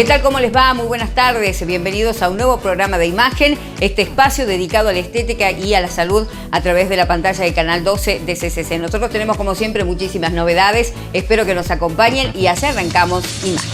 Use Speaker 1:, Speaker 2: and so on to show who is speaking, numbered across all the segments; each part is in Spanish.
Speaker 1: ¿Qué tal? ¿Cómo les va? Muy buenas tardes. Bienvenidos a un nuevo programa de Imagen, este espacio dedicado a la estética y a la salud a través de la pantalla del canal 12 de CCC. Nosotros tenemos, como siempre, muchísimas novedades. Espero que nos acompañen y así arrancamos Imagen.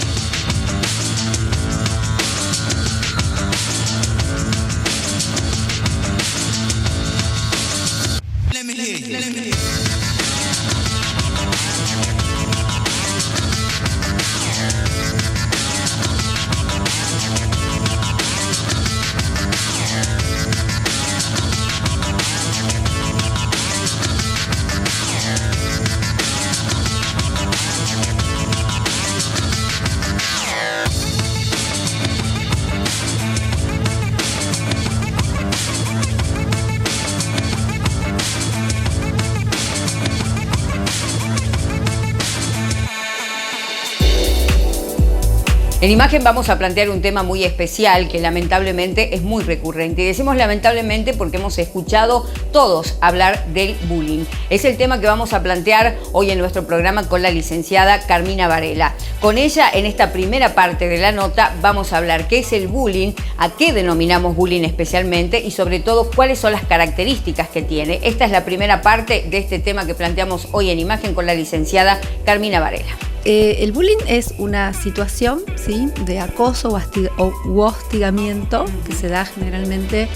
Speaker 1: En Imagen vamos a plantear un tema muy especial que lamentablemente es muy recurrente. Y decimos lamentablemente porque hemos escuchado todos hablar del bullying. Es el tema que vamos a plantear hoy en nuestro programa con la licenciada Carmina Varela. Con ella, en esta primera parte de la nota, vamos a hablar qué es el bullying, a qué denominamos bullying especialmente y sobre todo cuáles son las características que tiene. Esta es la primera parte de este tema que planteamos hoy en Imagen con la licenciada Carmina Varela.
Speaker 2: El bullying es una situación, ¿sí?, de acoso u hostigamiento que se da generalmente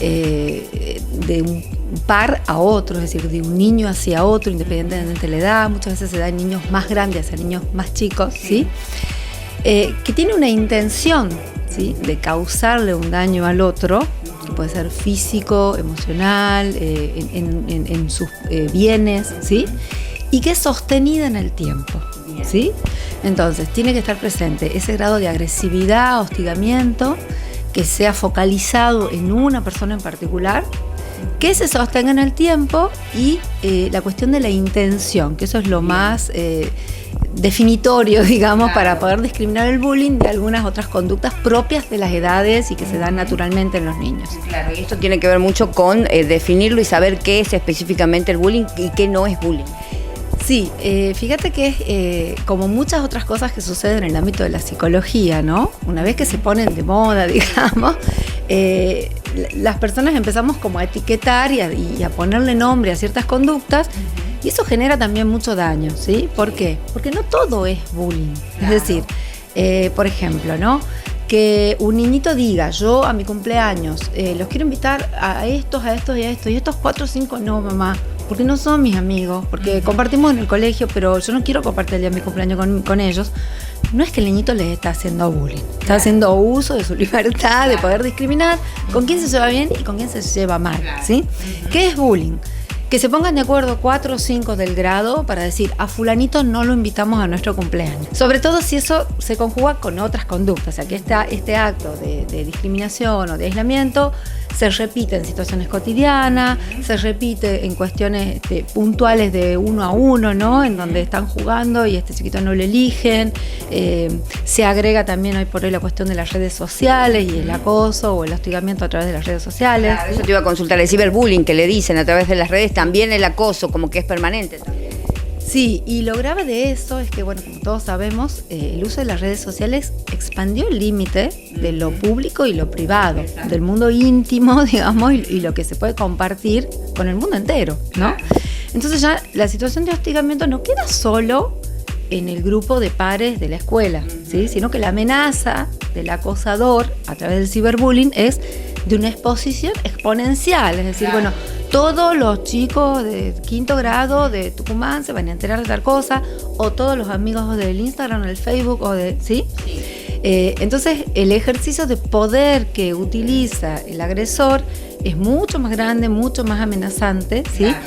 Speaker 2: de un par a otro, es decir, de un niño hacia otro, independientemente de la edad. Muchas veces se da en niños más grandes hacia niños más chicos, ¿sí? Que tiene una intención, ¿sí?, de causarle un daño al otro, que puede ser físico, emocional, en sus bienes, ¿sí?, y que es sostenida en el tiempo. ¿Sí? Entonces, tiene que estar presente ese grado de agresividad, hostigamiento, que sea focalizado en una persona en particular, que se sostenga en el tiempo y la cuestión de la intención, que eso es lo más definitorio, digamos, claro, para poder discriminar el bullying de algunas otras conductas propias de las edades y que se dan naturalmente en los niños.
Speaker 1: Claro, y esto tiene que ver mucho con definirlo y saber qué es específicamente el bullying y qué no es bullying.
Speaker 2: Sí, fíjate que es como muchas otras cosas que suceden en el ámbito de la psicología, ¿no? Una vez que se ponen de moda, digamos, las personas empezamos como a etiquetar y a ponerle nombre a ciertas conductas, y eso genera también mucho daño, ¿sí? ¿Por qué? Porque no todo es bullying. Claro. Es decir, por ejemplo, ¿no?, que un niñito diga, yo a mi cumpleaños los quiero invitar a estos y a estos, y estos 4 o 5 no, mamá, porque no son mis amigos, porque compartimos en el colegio, pero yo no quiero compartir el día de mi cumpleaños con ellos. No es que el niñito les está haciendo bullying, está haciendo uso de su libertad de poder discriminar con quién se lleva bien y con quién se lleva mal, ¿sí? ¿Qué es bullying? Que se pongan de acuerdo 4 o 5 del grado para decir, a fulanito no lo invitamos a nuestro cumpleaños. Sobre todo si eso se conjuga con otras conductas, o sea, que este acto de discriminación o de aislamiento se repite en situaciones cotidianas, se repite en cuestiones puntuales de uno a uno, ¿no?, en donde están jugando y este chiquito no lo eligen. Se agrega también hoy por hoy la cuestión de las redes sociales y el acoso o el hostigamiento a través de las redes sociales.
Speaker 1: Claro, eso te iba a consultar, el ciberbullying que le dicen a través de las redes, también el acoso, como que es permanente también.
Speaker 2: Sí, y lo grave de eso es que, bueno, como todos sabemos, el uso de las redes sociales expandió el límite de lo público y lo privado, del mundo íntimo, digamos, y lo que se puede compartir con el mundo entero, ¿no? Entonces ya la situación de hostigamiento no queda solo en el grupo de pares de la escuela, ¿sí?, sino que la amenaza del acosador a través del ciberbullying es de una exposición exponencial, es decir, bueno, todos los chicos de 5º grado de Tucumán se van a enterar de tal cosa, o todos los amigos del Instagram o del Facebook, o ¿sí? Sí. Entonces, el ejercicio de poder que utiliza el agresor es mucho más grande, mucho más amenazante, ¿sí? Claro.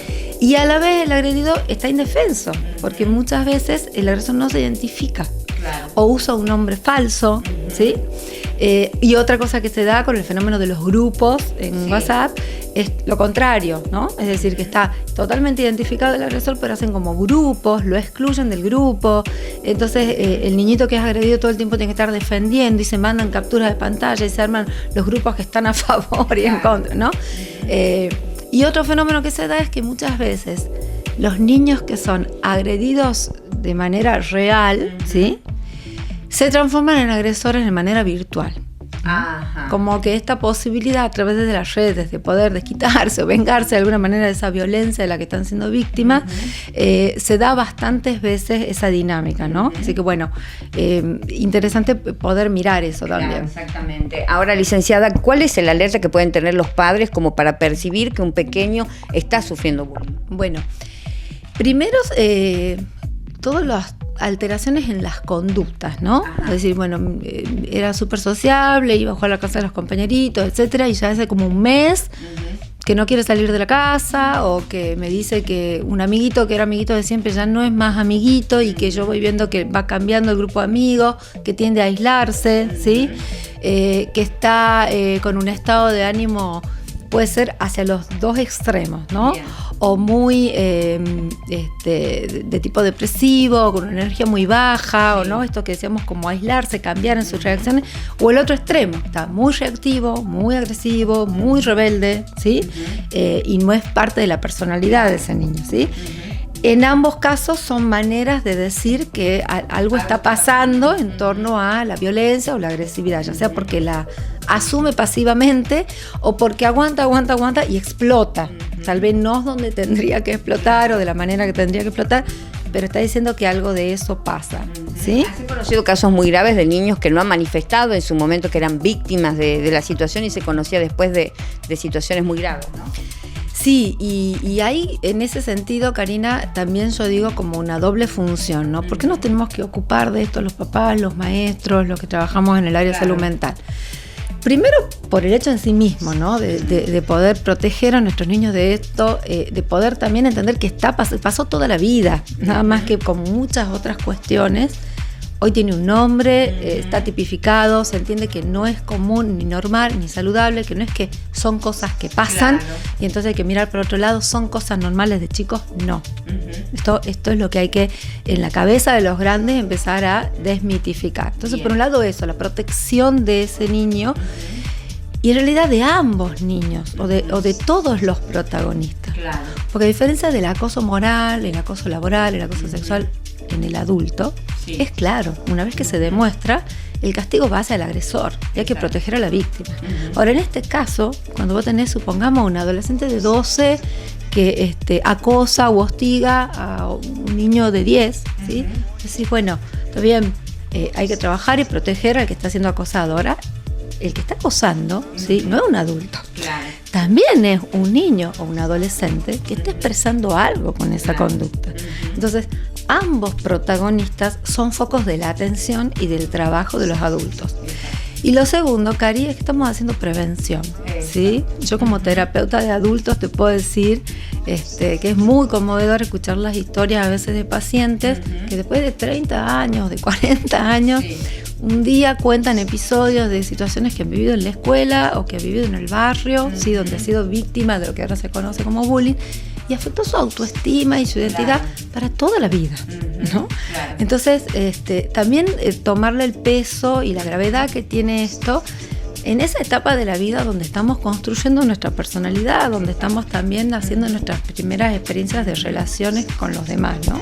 Speaker 2: Y a la vez el agredido está indefenso, porque muchas veces el agresor no se identifica, claro, o usa un nombre falso, ¿sí? Y otra cosa que se da con el fenómeno de los grupos en WhatsApp es lo contrario, ¿no? Es decir, que está totalmente identificado el agresor, pero hacen como grupos, lo excluyen del grupo. Entonces, el niñito que es agredido todo el tiempo tiene que estar defendiendo y se mandan capturas de pantalla y se arman los grupos que están a favor y en contra, ¿no? Y otro fenómeno que se da es que muchas veces los niños que son agredidos de manera real, ¿sí?, se transforman en agresores de manera virtual.
Speaker 1: Ajá.
Speaker 2: Como que esta posibilidad a través de las redes de poder desquitarse o vengarse de alguna manera de esa violencia de la que están siendo víctimas, se da bastantes veces esa dinámica, ¿no? Así que bueno, interesante poder mirar eso también.
Speaker 1: Claro, exactamente. Ahora, licenciada, ¿cuál es el alerta que pueden tener los padres como para percibir que un pequeño está sufriendo bullying?
Speaker 2: Bueno, primero, todas las alteraciones en las conductas, ¿no?
Speaker 1: Ajá.
Speaker 2: Es decir, bueno, era súper sociable, iba a jugar a la casa de los compañeritos, etcétera, y ya hace como un mes que no quiere salir de la casa, o que me dice que un amiguito que era amiguito de siempre ya no es más amiguito, y que yo voy viendo que va cambiando el grupo de amigos, que tiende a aislarse, ¿sí? Que está con un estado de ánimo, puede ser hacia los dos extremos, ¿no?
Speaker 1: Bien.
Speaker 2: O muy de tipo depresivo, con una energía muy baja, o no, esto que decíamos como aislarse, cambiar en sus reacciones, o el otro extremo, está muy reactivo, muy agresivo, muy rebelde, ¿sí? Y no es parte de la personalidad de ese niño, ¿sí? En ambos casos son maneras de decir que algo está pasando en torno a la violencia o la agresividad, ya sea porque la asume pasivamente o porque aguanta y explota. Tal vez no es donde tendría que explotar o de la manera que tendría que explotar, pero está diciendo que algo de eso pasa, ¿sí?
Speaker 1: ¿Has conocido casos muy graves de niños que no han manifestado en su momento que eran víctimas de la situación y se conocía después de situaciones muy graves, ¿no?
Speaker 2: Sí, y hay en ese sentido, Karina, también yo digo como una doble función, ¿no? ¿Por qué nos tenemos que ocupar de esto los papás, los maestros, los que trabajamos en el área de salud mental? Primero, por el hecho en sí mismo, ¿no? De poder proteger a nuestros niños de esto, de poder también entender que pasó toda la vida, nada más que con muchas otras cuestiones. Hoy tiene un nombre, está tipificado, se entiende que no es común, ni normal, ni saludable, que no es que son cosas que pasan, claro, y entonces hay que mirar por otro lado, son cosas normales de chicos, no. Esto es lo que hay que, en la cabeza de los grandes, empezar a desmitificar. Entonces, por un lado eso, la protección de ese niño, y en realidad de ambos niños, o de todos los protagonistas.
Speaker 1: Claro.
Speaker 2: Porque a diferencia del acoso moral, el acoso laboral, el acoso sexual en el adulto, sí, es claro, una vez que se demuestra, el castigo va hacia el agresor y hay que proteger a la víctima. Ahora, en este caso, cuando vos tenés, supongamos, un adolescente de 12 que acosa o hostiga a un niño de 10, ¿sí? Decís, bueno, está bien, hay que trabajar y proteger al que está siendo acosado. Ahora, el que está acosando, ¿sí?, no es un adulto. Claro. También es un niño o un adolescente que está expresando algo con esa conducta. Entonces, ambos protagonistas son focos de la atención y del trabajo de los adultos. Y lo segundo, Cari, es que estamos haciendo prevención, ¿sí? Yo como terapeuta de adultos te puedo decir que es muy conmovedor escuchar las historias a veces de pacientes que después de 30 años, de 40 años, un día cuentan episodios de situaciones que han vivido en la escuela o que han vivido en el barrio, ¿sí?, donde ha sido víctima de lo que ahora se conoce como bullying, y afectó su autoestima y su identidad para toda la vida, ¿no? Entonces, también tomarle el peso y la gravedad que tiene esto en esa etapa de la vida donde estamos construyendo nuestra personalidad, donde estamos también haciendo nuestras primeras experiencias de relaciones con los demás, ¿no?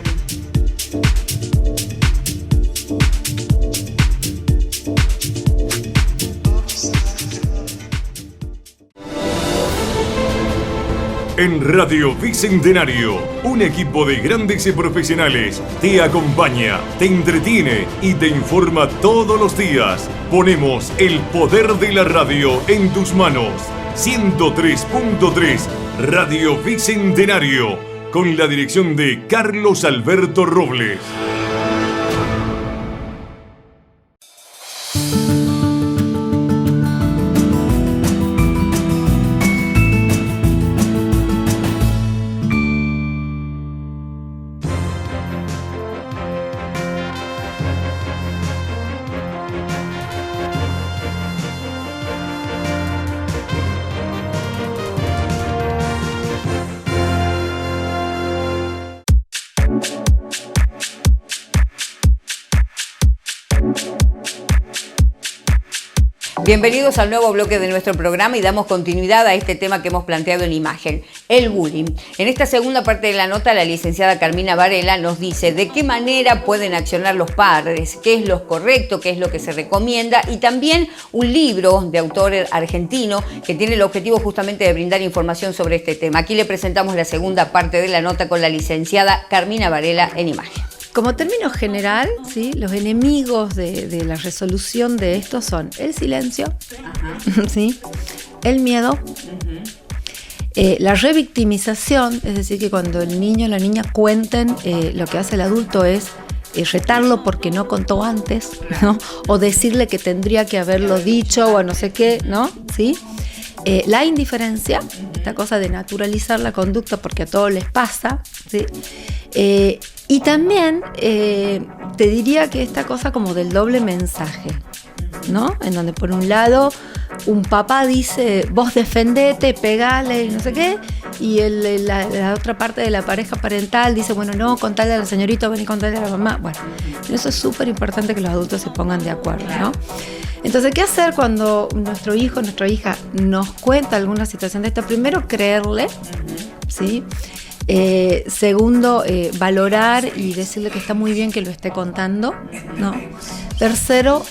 Speaker 3: En Radio Bicentenario, un equipo de grandes profesionales te acompaña, te entretiene y te informa todos los días. Ponemos el poder de la radio en tus manos. 103.3 Radio Bicentenario, con la dirección de Carlos Alberto Robles.
Speaker 1: Bienvenidos al nuevo bloque de nuestro programa y damos continuidad a este tema que hemos planteado en imagen, el bullying. En esta segunda parte de la nota, la licenciada Carmina Varela nos dice de qué manera pueden accionar los padres, qué es lo correcto, qué es lo que se recomienda, y también un libro de autor argentino que tiene el objetivo justamente de brindar información sobre este tema. Aquí le presentamos la segunda parte de la nota con la licenciada Carmina Varela en imagen.
Speaker 2: Como término general, ¿sí?, los enemigos de la resolución de esto son el silencio, ¿sí?, el miedo, la revictimización, es decir, que cuando el niño o la niña cuenten, lo que hace el adulto es retarlo porque no contó antes, ¿no?, o decirle que tendría que haberlo dicho o no sé qué, ¿no? ¿Sí? La indiferencia, esta cosa de naturalizar la conducta porque a todos les pasa, ¿sí? Y también te diría que esta cosa como del doble mensaje, ¿no? En donde por un lado un papá dice, vos defendete, pegale, no sé qué, y la otra parte de la pareja parental dice, bueno, no, contale a la señorita, ven y contale a la mamá. Bueno, eso es súper importante que los adultos se pongan de acuerdo, ¿no? Entonces, ¿qué hacer cuando nuestro hijo, nuestra hija nos cuenta alguna situación de esta? Primero, creerle, ¿sí? Segundo, valorar y decirle que está muy bien que lo esté contando, ¿no? Tercero,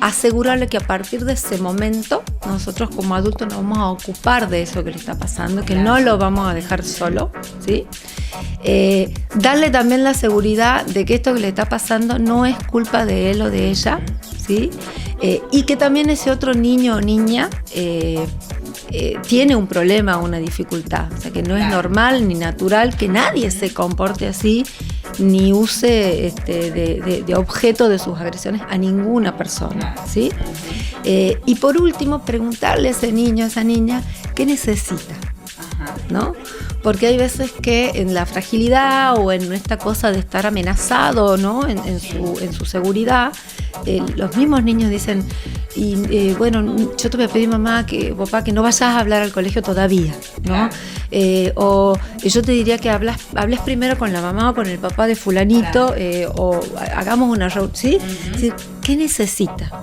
Speaker 2: asegurarle que a partir de ese momento nosotros como adultos nos vamos a ocupar de eso que le está pasando, que no lo vamos a dejar solo, ¿sí? Darle también la seguridad de que esto que le está pasando no es culpa de él o de ella, ¿sí? Y que también ese otro niño o niña tiene un problema, una dificultad, o sea que no es normal ni natural que nadie se comporte así ni use de objeto de sus agresiones a ninguna persona, ¿sí? Y por último, preguntarle a ese niño, a esa niña, ¿qué necesita? ¿No? Porque hay veces que en la fragilidad o en esta cosa de estar amenazado, ¿no?, en su seguridad, los mismos niños dicen, bueno, yo te voy a pedir, mamá, papá, que no vayas a hablar al colegio todavía, ¿no? O yo te diría que hables primero con la mamá o con el papá de fulanito, o hagamos una reunión, ¿sí? ¿Sí? ¿Qué necesita?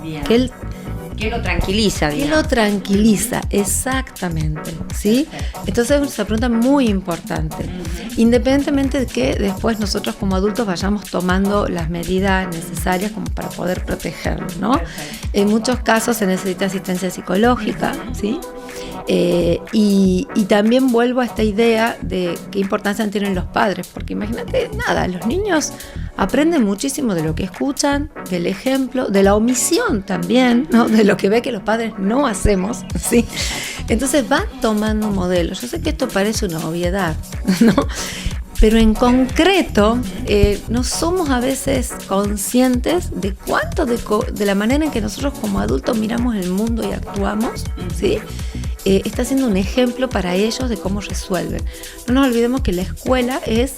Speaker 1: ¿Qué lo tranquiliza?
Speaker 2: ¿Qué lo tranquiliza? Exactamente, ¿sí? Entonces es una pregunta muy importante. Independientemente de que después nosotros como adultos vayamos tomando las medidas necesarias como para poder protegerlo, ¿no? En muchos casos se necesita asistencia psicológica, ¿sí? Y también vuelvo a esta idea de qué importancia tienen los padres, porque imagínate, los niños aprenden muchísimo de lo que escuchan, del ejemplo, de la omisión también, ¿no?, de lo que ve que los padres no hacemos, ¿sí? Entonces van tomando un modelo. Yo sé que esto parece una obviedad, ¿no? Pero en concreto no somos a veces conscientes de cuánto de la manera en que nosotros como adultos miramos el mundo y actuamos, ¿sí? Está siendo un ejemplo para ellos de cómo resuelven. No nos olvidemos que la escuela es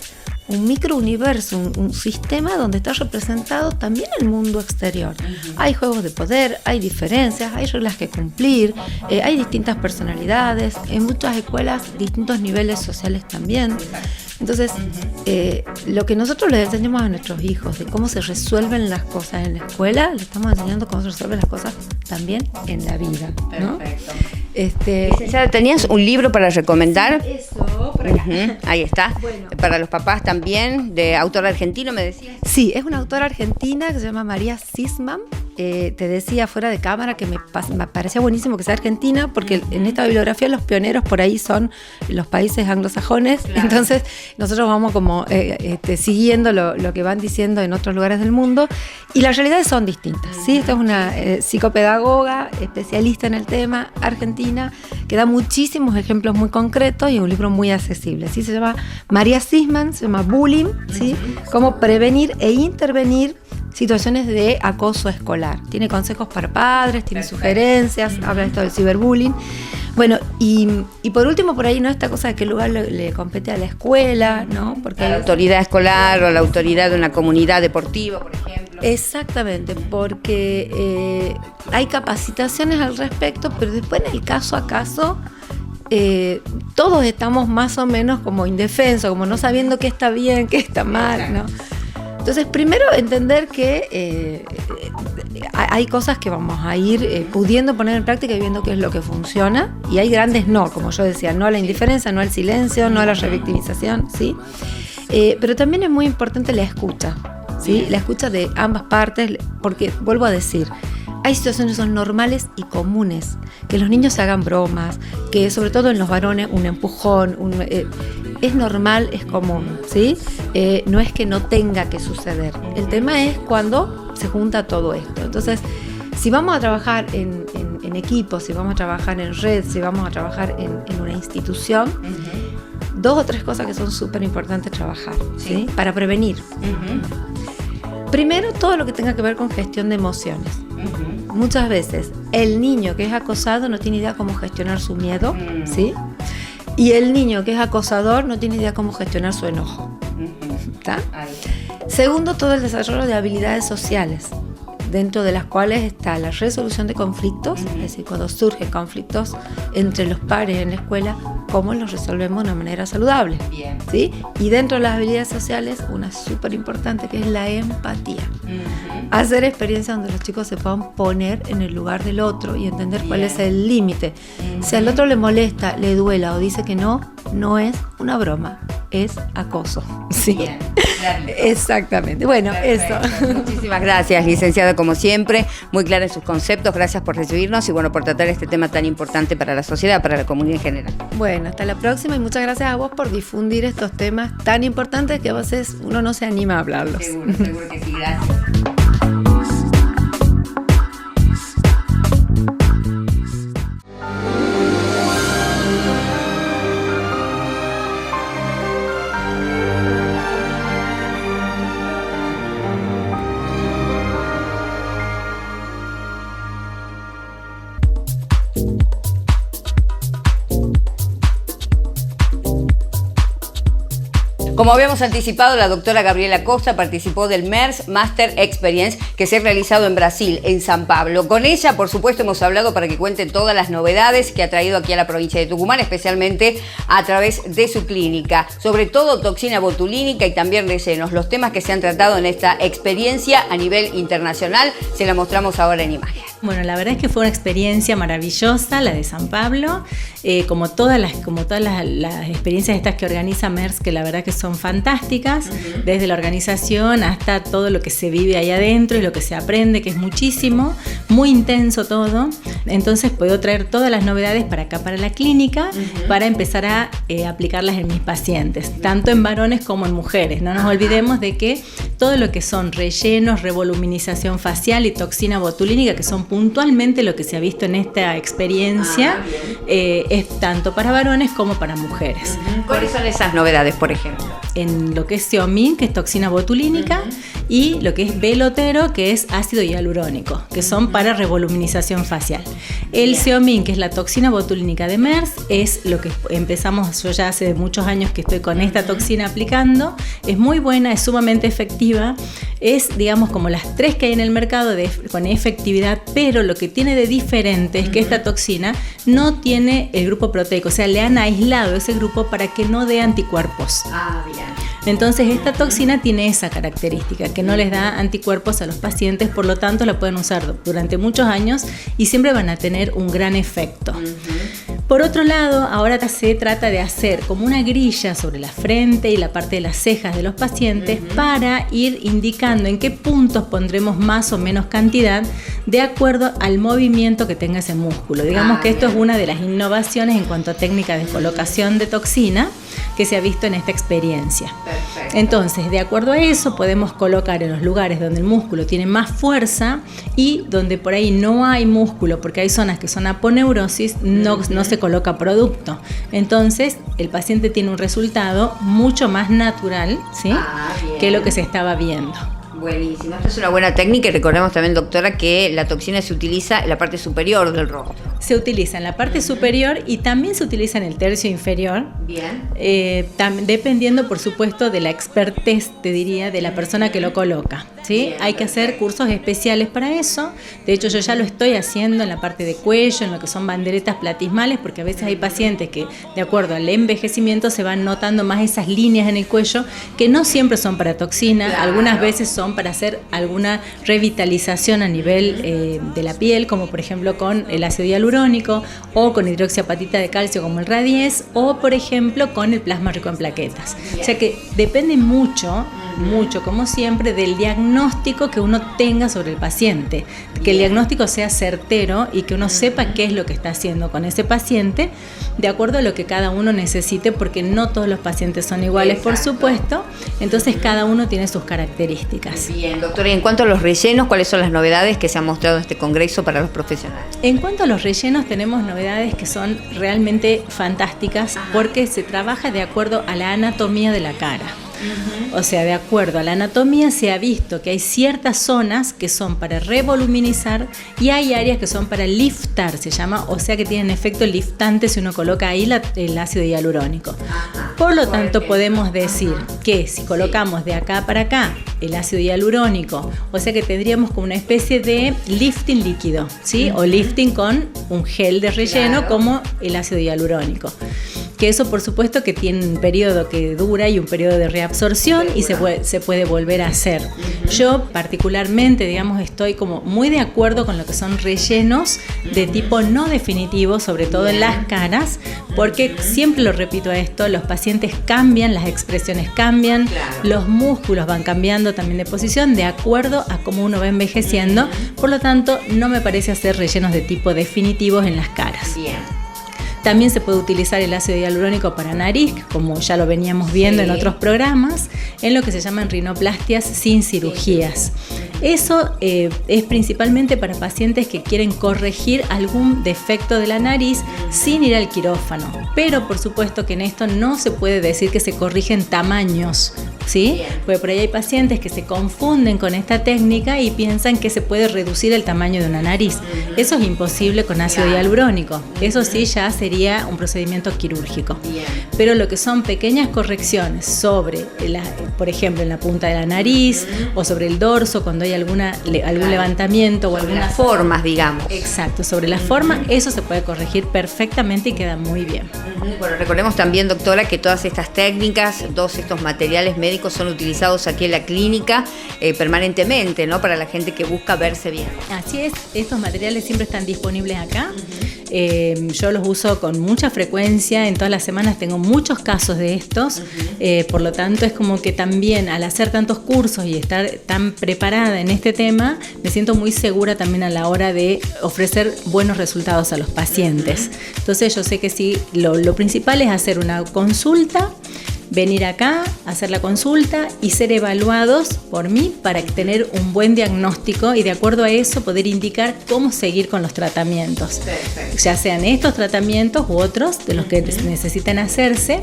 Speaker 2: un microuniverso, un sistema donde está representado también el mundo exterior. Hay juegos de poder, hay diferencias, hay reglas que cumplir, hay distintas personalidades, en muchas escuelas distintos niveles sociales también. Entonces, lo que nosotros les enseñamos a nuestros hijos de cómo se resuelven las cosas en la escuela, le estamos enseñando cómo se resuelven las cosas también en la vida, ¿no?
Speaker 1: Perfecto. Licenciada, ¿tenías un libro para recomendar?
Speaker 2: Eso, por acá.
Speaker 1: Ahí está.
Speaker 2: Bueno.
Speaker 1: Para los papás también, de autor argentino, me decías.
Speaker 2: Sí, es una autora argentina que se llama María Sisman. Te decía fuera de cámara que me parecía buenísimo que sea argentina, porque en esta bibliografía los pioneros por ahí son los países anglosajones. Claro. Entonces nosotros vamos como siguiendo lo que van diciendo en otros lugares del mundo, y las realidades son distintas, ¿sí? Esta es una psicopedagoga especialista en el tema, argentina, que da muchísimos ejemplos muy concretos y un libro muy accesible, ¿sí? Se llama María Sisman, se llama Bullying, ¿sí? Cómo prevenir e intervenir situaciones de acoso escolar. Tiene consejos para padres, tiene sugerencias, habla de esto del ciberbullying. Bueno, y por último, por ahí, ¿no?, esta cosa de qué lugar le compete a la escuela, ¿no? Porque
Speaker 1: a la autoridad escolar o a la autoridad de una comunidad deportiva, por ejemplo.
Speaker 2: Exactamente, porque hay capacitaciones al respecto, pero después en el caso a caso todos estamos más o menos como indefensos, como no sabiendo qué está bien, qué está mal, ¿no? Entonces, primero entender que hay cosas que vamos a ir pudiendo poner en práctica y viendo qué es lo que funciona, y hay grandes no, como yo decía, no a la indiferencia, no al silencio, no a la revictimización, ¿sí? Pero también es muy importante la escucha, ¿sí? La escucha de ambas partes, porque vuelvo a decir, hay situaciones que son normales y comunes, que los niños se hagan bromas, que sobre todo en los varones un empujón, es normal, es común, ¿sí? No es que no tenga que suceder. El tema es cuando se junta todo esto. Entonces, si vamos a trabajar en equipo, si vamos a trabajar en red, si vamos a trabajar en una institución, 2 o 3 cosas que son súper importantes trabajar, ¿sí? Para prevenir. Primero, todo lo que tenga que ver con gestión de emociones. Muchas veces el niño que es acosado no tiene idea cómo gestionar su miedo, ¿sí? Y el niño que es acosador no tiene idea cómo gestionar su enojo. ¿Está? Segundo, todo el desarrollo de habilidades sociales, dentro de las cuales está la resolución de conflictos, es decir, cuando surgen conflictos entre los pares en la escuela, cómo los resolvemos de una manera saludable.
Speaker 1: Bien.
Speaker 2: ¿Sí? Y dentro de las habilidades sociales, una súper importante que es la empatía. Hacer experiencias donde los chicos se puedan poner en el lugar del otro y entender cuál es el límite. Si al otro le molesta, le duela o dice que no, no es una broma, es acoso. Sí.
Speaker 1: Bien.
Speaker 2: Exactamente. Bueno,
Speaker 1: Perfecto.
Speaker 2: eso.
Speaker 1: Muchísimas gracias, licenciada, como siempre, muy clara en sus conceptos. Gracias por recibirnos y bueno, por tratar este tema tan importante para la sociedad, para la comunidad en general.
Speaker 2: Bueno, hasta la próxima y muchas gracias a vos por difundir estos temas tan importantes que a veces uno no se anima a hablarlos.
Speaker 1: Seguro que sí, gracias. Como habíamos anticipado, la doctora Gabriela Costa participó del MERS Master Experience que se ha realizado en Brasil, en San Pablo. Con ella, por supuesto, hemos hablado para que cuente todas las novedades que ha traído aquí a la provincia de Tucumán, especialmente a través de su clínica. Sobre todo toxina botulínica y también rellenos, los temas que se han tratado en esta experiencia a nivel internacional. Se la mostramos ahora en imagen.
Speaker 4: Bueno, la verdad es que fue una experiencia maravillosa la de San Pablo, como todas las experiencias estas que organiza MERS, que la verdad que son fantásticas, desde la organización hasta todo lo que se vive ahí adentro y lo que se aprende, que es muchísimo, muy intenso todo. Entonces puedo traer todas las novedades para acá, para la clínica, para empezar a aplicarlas en mis pacientes, tanto en varones como en mujeres. No nos olvidemos de que todo lo que son rellenos, revoluminización facial y toxina botulínica, que son puntualmente lo que se ha visto en esta experiencia, es tanto para varones como para mujeres.
Speaker 1: ¿Cuáles son esas novedades, por ejemplo?
Speaker 4: En lo que es Seomin, que es toxina botulínica, y lo que es Velotero, que es ácido hialurónico, que son para revoluminización facial. El Seomin, que es la toxina botulínica de MERS, es lo que empezamos, yo ya hace muchos años que estoy con esta toxina aplicando, es muy buena, es sumamente efectiva, es digamos como las 3 que hay en el mercado con efectividad, pero lo que tiene de diferente es que esta toxina no tiene el grupo proteico, o sea, le han aislado ese grupo para que no dé anticuerpos.
Speaker 1: Bien.
Speaker 4: Entonces esta toxina tiene esa característica, que no les da anticuerpos a los pacientes, por lo tanto la pueden usar durante muchos años y siempre van a tener un gran efecto. Por otro lado, ahora se trata de hacer como una grilla sobre la frente y la parte de las cejas de los pacientes para ir indicando en qué puntos pondremos más o menos cantidad de acuerdo al movimiento que tenga ese músculo. Digamos que esto es una de las innovaciones en cuanto a técnica de colocación de toxina que se ha visto en esta experiencia.
Speaker 1: Perfecto.
Speaker 4: Entonces, de acuerdo a eso, podemos colocar en los lugares donde el músculo tiene más fuerza y donde por ahí no hay músculo, porque hay zonas que son aponeurosis, no se coloca producto. Entonces, el paciente tiene un resultado mucho más natural, ¿sí? Que lo que se estaba viendo.
Speaker 1: Buenísimo, esto es una buena técnica y recordemos también, doctora, que la toxina se utiliza en la parte superior del rostro.
Speaker 4: Se utiliza en la parte superior y también se utiliza en el tercio inferior.
Speaker 1: Bien.
Speaker 4: Dependiendo, por supuesto, de la expertez, te diría, de la persona que lo coloca. ¿sí? Hay que hacer cursos especiales para eso. De hecho, yo ya lo estoy haciendo en la parte de cuello, en lo que son banderetas platismales, porque a veces hay pacientes que, de acuerdo al envejecimiento, se van notando más esas líneas en el cuello, que no siempre son para toxina, algunas veces son para hacer alguna revitalización a nivel de la piel, como por ejemplo con el ácido hialurónico, o con hidroxiapatita de calcio como el Radies, o por ejemplo con el plasma rico en plaquetas. O sea que depende mucho, como siempre, del diagnóstico que uno tenga sobre el paciente, que el diagnóstico sea certero y que uno sepa qué es lo que está haciendo con ese paciente, de acuerdo a lo que cada uno necesite, porque no todos los pacientes son iguales, por supuesto, entonces cada uno tiene sus características.
Speaker 1: Bien, doctora, y en cuanto a los rellenos, ¿cuáles son las novedades que se han mostrado en este congreso para los profesionales?
Speaker 4: En cuanto a los rellenos, tenemos novedades que son realmente fantásticas, porque se trabaja de acuerdo a la anatomía de la cara. O sea, de acuerdo a la anatomía se ha visto que hay ciertas zonas que son para revoluminizar y hay áreas que son para liftar, se llama, o sea que tienen efecto liftante si uno coloca ahí el ácido hialurónico. Por lo tanto, podemos decir que si colocamos de acá para acá el ácido hialurónico, o sea que tendríamos como una especie de lifting líquido, ¿sí? O lifting con un gel de relleno como el ácido hialurónico. Que eso por supuesto que tiene un periodo que dura y un periodo de reabsorción y se puede volver a hacer. Yo particularmente, digamos, estoy como muy de acuerdo con lo que son rellenos de tipo no definitivo, sobre todo en las caras, porque siempre lo repito a esto, los pacientes cambian, las expresiones cambian, los músculos van cambiando también de posición de acuerdo a cómo uno va envejeciendo, por lo tanto no me parece hacer rellenos de tipo definitivos en las caras. También se puede utilizar el ácido hialurónico para nariz, como ya lo veníamos viendo en otros programas, en lo que se llaman rinoplastias sin cirugías. Eso es principalmente para pacientes que quieren corregir algún defecto de la nariz sin ir al quirófano. Pero por supuesto que en esto no se puede decir que se corrigen tamaños, ¿sí? Porque por ahí hay pacientes que se confunden con esta técnica y piensan que se puede reducir el tamaño de una nariz. Eso es imposible con ácido hialurónico. Eso sí ya sería un procedimiento quirúrgico. Pero lo que son pequeñas correcciones sobre, por ejemplo, en la punta de la nariz o sobre el dorso, cuando hay algún levantamiento o algunas
Speaker 1: formas, digamos.
Speaker 4: Exacto, sobre la forma, eso se puede corregir perfectamente y queda muy bien.
Speaker 1: Bueno, recordemos también, doctora, que todas estas técnicas, todos estos materiales médicos son utilizados aquí en la clínica permanentemente, ¿no? Para la gente que busca verse bien.
Speaker 4: Así es, estos materiales siempre están disponibles acá. Yo los uso con mucha frecuencia, en todas las semanas tengo muchos casos de estos, por lo tanto es como que también al hacer tantos cursos y estar tan preparada en este tema, me siento muy segura también a la hora de ofrecer buenos resultados a los pacientes. Entonces yo sé que sí, lo principal es hacer una consulta, venir acá, hacer la consulta y ser evaluados por mí para tener un buen diagnóstico y de acuerdo a eso poder indicar cómo seguir con los tratamientos. Perfecto. Ya sean estos tratamientos u otros de los que necesitan hacerse,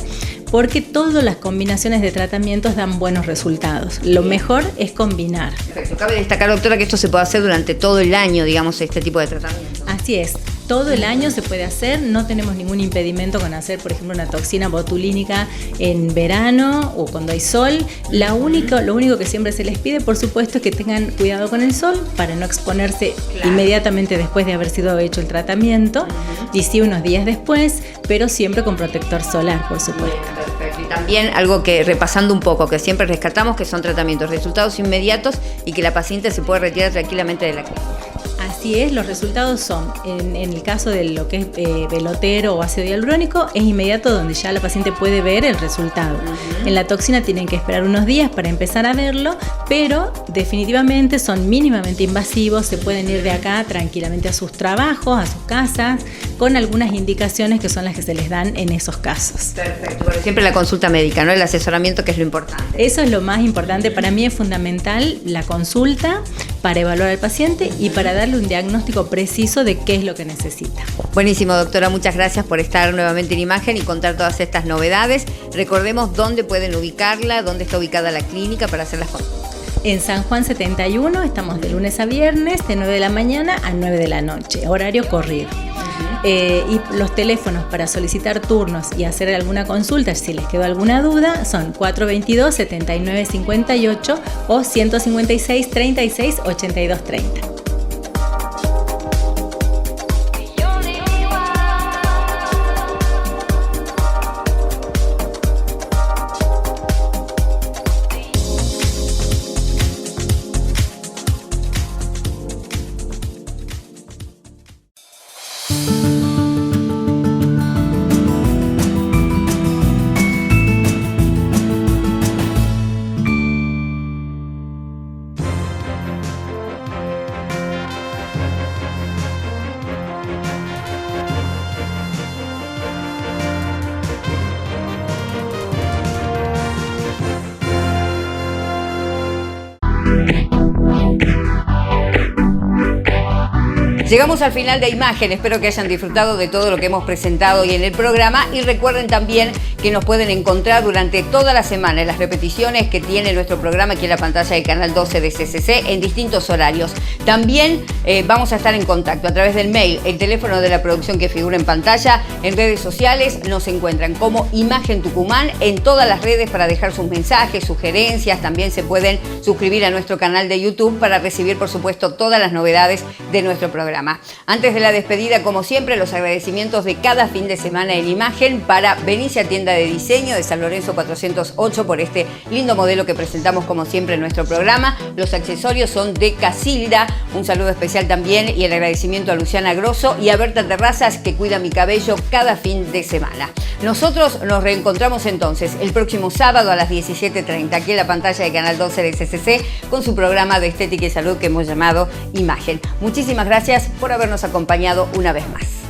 Speaker 4: porque todas las combinaciones de tratamientos dan buenos resultados. Lo mejor es combinar.
Speaker 1: Perfecto. Cabe destacar, doctora, que esto se puede hacer durante todo el año, digamos, este tipo de tratamientos.
Speaker 4: Así es. Todo el año se puede hacer, no tenemos ningún impedimento con hacer, por ejemplo, una toxina botulínica en verano o cuando hay sol. Lo único que siempre se les pide, por supuesto, es que tengan cuidado con el sol para no exponerse inmediatamente después de haber sido hecho el tratamiento, y sí unos días después, pero siempre con protector solar, por supuesto.
Speaker 1: Perfecto. Y también algo que, repasando un poco, que siempre rescatamos, que son tratamientos, resultados inmediatos y que la paciente se puede retirar tranquilamente de la clínica.
Speaker 4: Así es, los resultados son, en el caso de lo que es velotero o ácido hialurónico, es inmediato donde ya la paciente puede ver el resultado. En la toxina tienen que esperar unos días para empezar a verlo, pero definitivamente son mínimamente invasivos, se pueden ir de acá tranquilamente a sus trabajos, a sus casas, con algunas indicaciones que son las que se les dan en esos casos.
Speaker 1: Perfecto, pero siempre la consulta médica, ¿no? El asesoramiento, que es lo importante.
Speaker 4: Eso es lo más importante, para mí es fundamental la consulta para evaluar al paciente y para darle un diagnóstico preciso de qué es lo que necesita.
Speaker 1: Buenísimo, doctora, muchas gracias por estar nuevamente en imagen y contar todas estas novedades. Recordemos dónde pueden ubicarla, dónde está ubicada la clínica para hacer las consultas.
Speaker 4: En San Juan 71 estamos de lunes a viernes, de 9 de la mañana a 9 de la noche, horario corrido. Y los teléfonos para solicitar turnos y hacer alguna consulta, si les quedó alguna duda, son 422-7958 o 156-36-82-30.
Speaker 1: Llegamos al final de Imagen, espero que hayan disfrutado de todo lo que hemos presentado hoy en el programa y recuerden también que nos pueden encontrar durante toda la semana en las repeticiones que tiene nuestro programa aquí en la pantalla del canal 12 de CCC en distintos horarios. También vamos a estar en contacto a través del mail, el teléfono de la producción que figura en pantalla, en redes sociales nos encuentran como Imagen Tucumán en todas las redes para dejar sus mensajes, sugerencias, también se pueden suscribir a nuestro canal de YouTube para recibir por supuesto todas las novedades de nuestro programa. Antes de la despedida, como siempre, los agradecimientos de cada fin de semana en Imagen para Benicia Tienda de Diseño de San Lorenzo 408 por este lindo modelo que presentamos como siempre en nuestro programa. Los accesorios son de Casilda. Un saludo especial también y el agradecimiento a Luciana Grosso y a Berta Terrazas que cuida mi cabello cada fin de semana. Nosotros nos reencontramos entonces el próximo sábado a las 17:30 aquí en la pantalla de Canal 12 de CCC con su programa de estética y salud que hemos llamado Imagen. Muchísimas gracias por habernos acompañado una vez más.